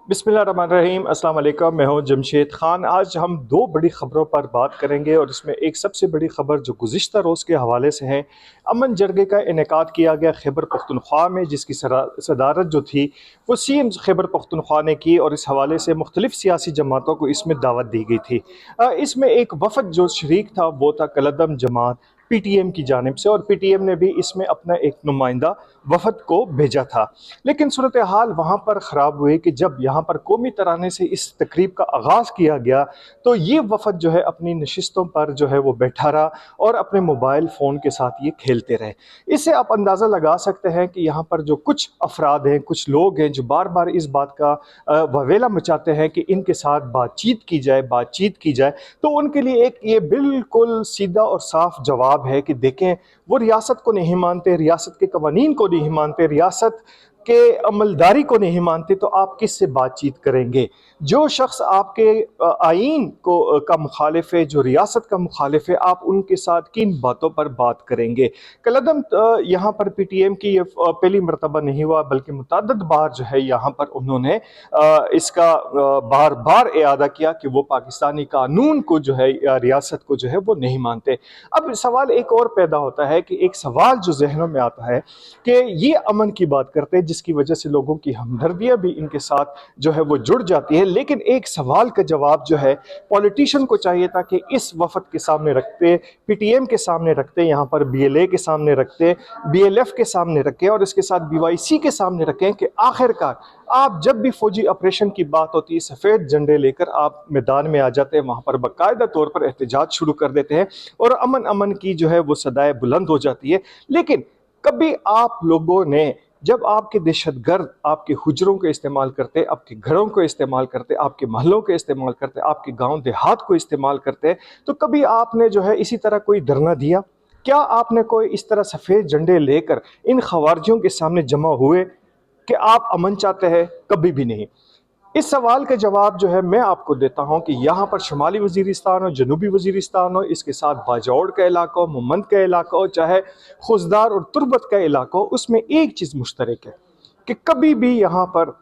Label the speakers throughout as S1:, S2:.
S1: बिस्मिल्लाहिर्रहमानिर्रहीम। अस्सलाम वालेकुम। मैं हूं जमशेद खान। आज हम दो बड़ी ख़बरों पर बात करेंगे और इसमें एक सबसे बड़ी ख़बर जो गुज़िश्ता रोज़ के हवाले से है, अमन जरगे का इनेकाद किया गया खैबर पख्तूनख्वा में, जिसकी सदारत जो थी वो सीएम खैबर पख्तूनख्वा ने की और इस हवाले से मुख्तलिफ़ सियासी जमातों को इसमें दावत दी गई थी। इसमें एक वफ़द जो शरीक था वो था कलदम जमात PTM की जानिब से, और PTM ने भी इसमें अपना एक नुमाइंदा वफ़द को भेजा था। लेकिन सूरत हाल वहाँ पर ख़राब हुई कि जब यहाँ पर कौमी तराने से इस तकरीब का आगाज़ किया गया तो ये वफ़द जो है अपनी नशिस्तों पर जो है वो बैठा रहा और अपने मोबाइल फ़ोन के साथ ये खेलते रहे। इससे आप अंदाज़ा लगा सकते हैं कि यहाँ पर जो कुछ अफराद हैं, कुछ लोग हैं जो बार बार इस बात का ववेला मचाते हैं कि इनके साथ बातचीत की जाए, तो उनके लिए एक ये बिल्कुल सीधा और साफ जवाब है कि देखें, वो रियासत को नहीं मानते, रियासत के कवानीन को नहीं मानते, रियासत के अमलदारी को नहीं मानते, तो आप किससे बातचीत करेंगे? जो शख्स आपके आईन को का मुखालिफ है, जो रियासत का मुखालिफ है, आप उनके साथ किन बातों पर बात करेंगे? कलदम यहाँ पर PTM की ये पहली मरतबा नहीं हुआ, बल्कि मुतअद्दिद बार जो है यहाँ पर उन्होंने इसका बार बार इआदा किया कि वो पाकिस्तानी कानून को जो है या रियासत को जो है वो नहीं मानते। अब सवाल एक और पैदा होता है कि एक सवाल जो जहनों में आता है कि ये अमन की बात करते हैं जिसकी वजह से लोगों की हमदर्दियाँ भी इनके साथ जो है वो जुड़ जाती है, लेकिन एक सवाल का जवाब जो है पॉलिटिशियन को चाहिए था कि इस वफद के सामने रखते, PTM के सामने रखते, यहाँ पर BLA के सामने रखते, BLF के सामने रखें और इसके साथ BYC के सामने रखें कि आखिरकार आप जब भी फौजी ऑपरेशन की बात होती है, सफ़ेद झंडे लेकर आप मैदान में आ जाते हैं, वहाँ पर बाकायदा तौर पर एहतजाज शुरू कर देते हैं और अमन अमन की जो है वो सदाएं बुलंद हो जाती है। लेकिन कभी आप लोगों ने, जब आपके दहशतगर्द आपके हुजरों को इस्तेमाल करते, आपके घरों को इस्तेमाल करते, आपके महलों को इस्तेमाल करते, आपके गांव देहात को इस्तेमाल करते, तो कभी आपने जो है इसी तरह कोई धरना दिया? क्या आपने कोई इस तरह सफ़ेद झंडे लेकर इन खवारजियों के सामने जमा हुए कि आप अमन चाहते हैं? कभी भी नहीं। इस सवाल का जवाब जो है मैं आपको देता हूं कि यहाँ पर शुमाली वजीरिस्तान हो, जनूबी वजीरिस्तान हो, इसके साथ बाजौड़ का इलाका हो, मोमंद का इलाका हो, चाहे खुजदार और तुर्बत का इलाका हो, उसमें एक चीज़ मुश्तरक है कि कभी भी यहाँ पर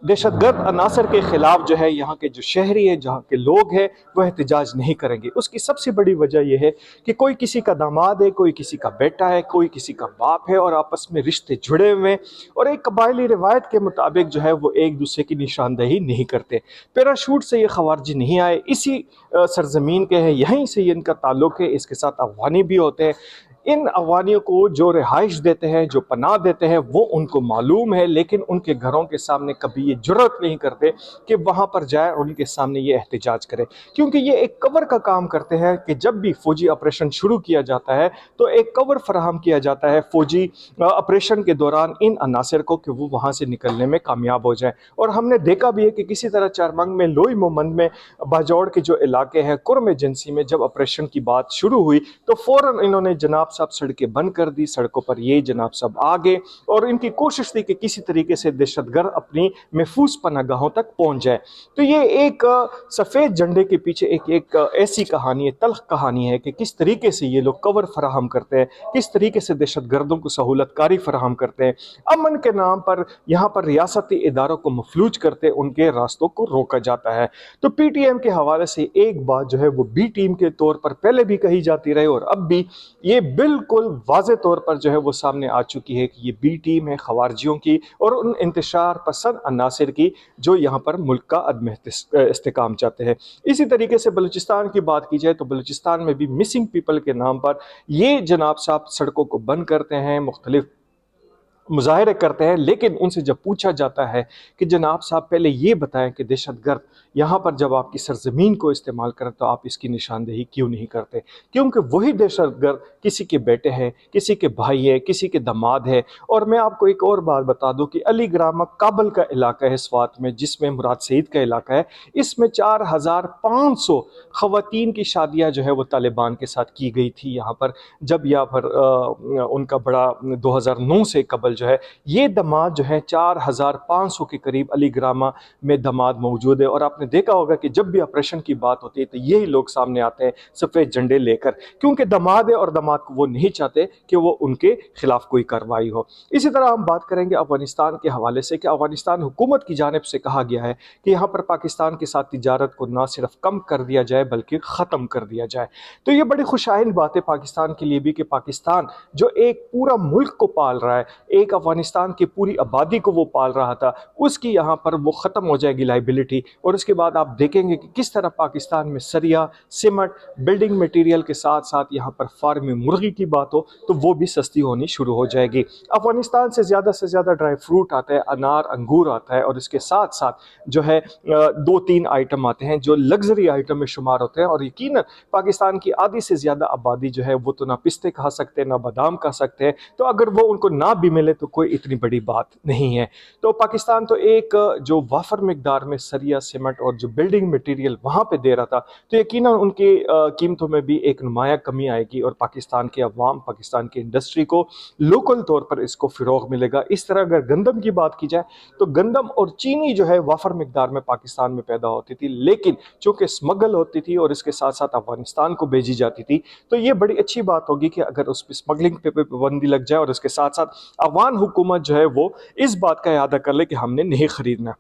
S1: दहशतगर्द अनासर के ख़िलाफ़ जो है यहाँ के जो शहरी हैं, जहाँ के लोग हैं, वह एहतजाज नहीं करेंगे। उसकी सबसे बड़ी वजह यह है कि कोई किसी का दामाद है, कोई किसी का बेटा है, कोई किसी का बाप है और आपस में रिश्ते जुड़े हुए हैं और एक कबायली रिवायत के मुताबिक जो है वो एक दूसरे की निशानदेही नहीं करते। पैराशूट से ये खवारजी नहीं आए, इसी सरजमीन के हैं, यहीं से इनका ताल्लुक़ है, इसके साथ अफ़गानी भी होते हैं। इन अफगानियों को जो रिहाइश देते हैं, जो पनाह देते हैं, वो उनको मालूम है, लेकिन उनके घरों के सामने कभी ये जुर्रत नहीं करते कि वहाँ पर जाए और उनके सामने ये एहतजाज करें, क्योंकि ये एक कवर का काम करते हैं कि जब भी फ़ौजी ऑपरेशन शुरू किया जाता है तो एक कवर फराहम किया जाता है फ़ौजी ऑपरेशन के दौरान इन अनासर को कि वो वहाँ से निकलने में कामयाब हो जाए। और हमने देखा भी है कि किसी तरह चारमंग में, लोई मोमंद में, बाजौड़ के जो इलाके हैं, कुर्म एजेंसी में जब ऑपरेशन की बात शुरू हुई तो फ़ौरन इन्होंने जनाब साहब सड़कें बंद कर दी, सड़कों पर ये जनाब साहब आ गए और इनकी कोशिश थी कि किसी तरीके से दहशतगर्द अपनी महफूज पनाहगाहों तक पहुंच जाए। तो ये एक सफ़ेद झंडे के पीछे एक ऐसी कहानी है, तल्ख कहानी है कि किस तरीके से ये लोग कवर फराहम करते हैं, किस तरीके से दहशतगर्दों को सहूलतकारी फराहम करते हैं, अमन के नाम पर यहाँ पर रियासती इदारों को मफलूज करते, उनके रास्तों को रोका जाता है। तो PTM के हवाले से एक बात जो है वो B टीम के तौर पर पहले भी कही जाती रही और अब भी ये बिल्कुल वाज़े तौर पर जो है वो सामने आ चुकी है कि ये B टीम है खवारजियों की और उन इंतशार पसंद अनासिर की जो यहाँ पर मुल्क का अदम इस्तेकाम चाहते हैं। इसी तरीके से बलूचिस्तान की बात की जाए तो बलूचिस्तान में भी मिसिंग पीपल के नाम पर ये जनाब साहब सड़कों को बंद करते हैं, मुख्तलिफ मुजाहरे करते हैं, लेकिन उनसे जब पूछा जाता है कि जनाब साहब पहले ये बताएं कि दहशतगर्द यहाँ पर जब आपकी सरजमीन को इस्तेमाल करें तो आप इसकी निशानदेही क्यों नहीं करते? क्योंकि वही दहशतगर्द किसी के बेटे हैं, किसी के भाई है, किसी के दामाद है। और मैं आपको एक और बात बता दूं कि अली ग्रामा काबल का इलाका है स्वात में, जिसमें मुराद सईद का इलाका है, इसमें 4500 ख़वातीन की शादियाँ जो है वो तालिबान के साथ की गई थी यहाँ पर, जब यहाँ पर उनका बड़ा 2009 से कबल مٹیریل جو ہے، یہ دماد جو ہے 4500 کے قریب علی گرامہ میں دماد موجود ہے، اور آپ نے دیکھا ہوگا کہ جب بھی آپریشن کی بات ہوتی ہے تو یہی لوگ سامنے آتے ہیں سفید جھنڈے لے کر، کیونکہ دماد ہے اور دماد کو وہ نہیں چاہتے کہ وہ ان کے خلاف کوئی کارروائی ہو۔ اسی طرح ہم بات کریں گے افغانستان کے حوالے سے کہ افغانستان حکومت کی جانب سے کہا گیا ہے کہ یہاں پر پاکستان کے ساتھ تجارت کو نہ صرف کم کر دیا جائے بلکہ ختم کر دیا جائے۔ تو یہ بڑی خوشائن بات ہے پاکستان کے لیے بھی کہ پاکستان جو ایک پورا ملک کو پال رہا ہے، ایک افغانستان کی پوری آبادی کو وہ پال رہا تھا، اس کی یہاں پر وہ ختم ہو جائے گی لائبلٹی، اور اس کے بعد آپ دیکھیں گے کہ کس طرح پاکستان میں سریا، سیمنٹ، بلڈنگ مٹیریل کے ساتھ ساتھ یہاں پر فارم مرغی کی بات ہو تو وہ بھی سستی ہونی شروع ہو جائے گی۔ افغانستان سے زیادہ ڈرائی فروٹ آتا ہے، انار، انگور آتا ہے، اور اس کے ساتھ ساتھ جو ہے دو تین آئٹم آتے ہیں جو لگژری آئٹم میں شمار ہوتے ہیں، اور یقیناً پاکستان کی آدھی سے زیادہ آبادی جو ہے وہ تو نہ پستے کھا سکتے نہ بادام کھا سکتے ہیں، تو اگر وہ ان کو نہ بھی ملے تو کوئی اتنی بڑی بات نہیں ہے۔ تو پاکستان تو ایک جو وافر مقدار میں سریا، سیمنٹ اور جو بلڈنگ مٹیریل وہاں پہ دے رہا تھا، تو یقیناً ان کی قیمتوں میں بھی ایک نمایاں کمی آئے گی، اور پاکستان کے عوام، پاکستان کی انڈسٹری کو لوکل طور پر اس کو فروغ ملے گا۔ اس طرح اگر گندم کی بات کی جائے تو گندم اور چینی جو ہے وافر مقدار میں پاکستان میں پیدا ہوتی تھی، لیکن چونکہ اسمگل ہوتی تھی اور اس کے ساتھ ساتھ افغانستان کو بھیجی جاتی تھی، تو یہ بڑی اچھی بات ہوگی کہ اگر اس پہ اسمگلنگ پہ پابندی لگ جائے، اور اس کے ساتھ ساتھ افغان حکومت جو ہے وہ اس بات کا اعادہ کر لے کہ ہم نے نہیں خریدنا۔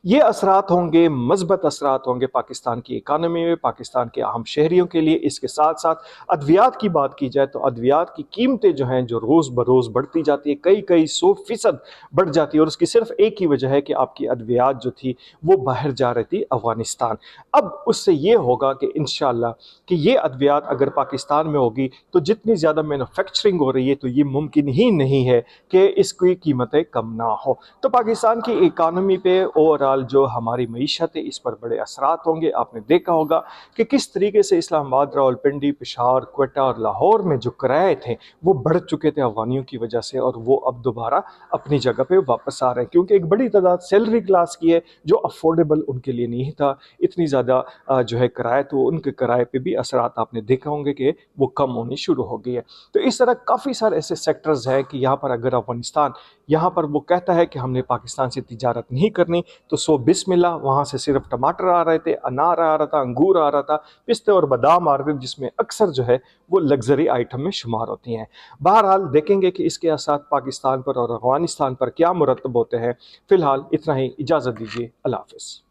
S1: یہ اثرات ہوں گے، مثبت اثرات ہوں گے پاکستان کی اکانومی میں، پاکستان کے عام شہریوں کے لیے۔ اس کے ساتھ ساتھ ادویات کی بات کی جائے تو ادویات کی قیمتیں جو ہیں جو روز بروز بڑھتی جاتی ہے، کئی 100% بڑھ جاتی ہے، اور اس کی صرف ایک ہی وجہ ہے کہ آپ کی ادویات جو تھی وہ باہر جا رہی تھی افغانستان۔ اب اس سے یہ ہوگا کہ انشاءاللہ کہ یہ ادویات اگر پاکستان میں ہوگی تو جتنی زیادہ مینوفیکچرنگ ہو رہی ہے تو یہ ممکن ہی نہیں ہے کہ اس کی قیمتیں کم نہ ہو۔ تو پاکستان کی اکانومی پہ اوورال جو ہماری معیشت ہے اس پر بڑے اثرات ہوں گے۔ آپ نے دیکھا ہوگا کہ کس طریقے سے اسلام آباد، راولپنڈی، پشاور، کوئٹہ اور لاہور میں جو کرائے تھے وہ بڑھ چکے تھے افغانیوں کی وجہ سے، اور وہ اب دوبارہ اپنی جگہ پہ واپس آ رہے ہیں، کیونکہ ایک بڑی تعداد سیلری کلاس کی ہے جو افورڈیبل ان کے لیے نہیں تھا اتنی زیادہ جو ہے کرائے، تو ان کے کرائے پہ بھی اثرات آپ نے دیکھا ہوں گے کہ وہ کم ہونی شروع ہو گئی ہے۔ تو اس طرح کافی سارے ایسے سیکٹرز ہیں کہ یہاں پر اگر افغانستان یہاں پر وہ کہتا ہے کہ ہم نے پاکستان سے تجارت نہیں کرنی، تو سو بسم اللہ، وہاں سے صرف ٹماٹر آ رہے تھے، انار آ رہا تھا، انگور آ رہا تھا، پستے اور بادام آ رہے تھے، جس میں اکثر جو ہے وہ لگژری آئٹم میں شمار ہوتی ہیں۔ بہرحال دیکھیں گے کہ اس کے اثرات پاکستان پر اور افغانستان پر کیا مرتب ہوتے ہیں۔ فی الحال اتنا ہی، اجازت دیجیے، اللہ حافظ۔